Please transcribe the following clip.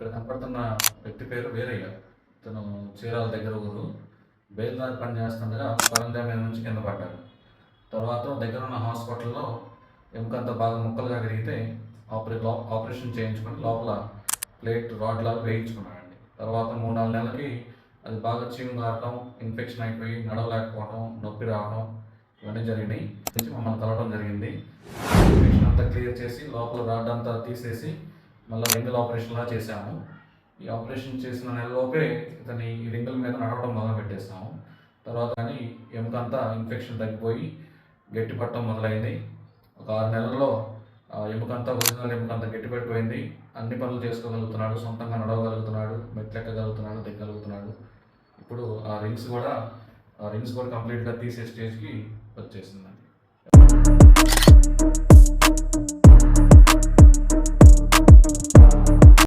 ఇక్కడ కనపడుతున్న వ్యక్తి పేరు వీరయ్య. ఇతను చీరాల దగ్గర ఊరు. బేల్దారి పని చేస్తుండగా పరంజా మీద నుంచి కింద పడ్డాడు. తర్వాత దగ్గరున్న హాస్పిటల్లో ఎముకంతా బాగా ముక్కలుగా విరిగితే ఆపరేషన్ చేయించుకొని లోపల ప్లేట్ రాడ్ లాగా వేయించుకున్నాడండి. తర్వాత 3-4 నెలలకి అది బాగా చీము కారటం, ఇన్ఫెక్షన్ అయిపోయి నడవలేకపోవడం, నొప్పి రావడం ఇవన్నీ జరిగినాయి. మమ్మల్ని కలవడం జరిగింది. ఇన్ఫెక్షన్ అంతా క్లియర్ చేసి లోపల రాడ్ అంతా తీసేసి మళ్ళీ రింగుల ఆపరేషన్లా చేశాము. ఈ ఆపరేషన్ చేసిన నెలలోపే ఇతని ఈ రింగుల మీద నడవడం మొదలు పెట్టేస్తాము. తర్వాత కానీ ఎముకంతా ఇన్ఫెక్షన్ తగ్గిపోయి గట్టి పట్టడం మొదలైంది. ఒక 6 నెలల్లో ఎముకంతా ఒరిజినల్ ఎముకంతా గట్టిపడిపోయింది. అన్ని పనులు చేసుకోగలుగుతున్నాడు, సొంతంగా నడవగలుగుతున్నాడు, మెట్లెక్కగలుగుతున్నాడు, దిగ్గలుగుతున్నాడు. ఇప్పుడు ఆ రింగ్స్ కూడా కంప్లీట్గా తీసే స్టేజ్కి వచ్చేసిందండి.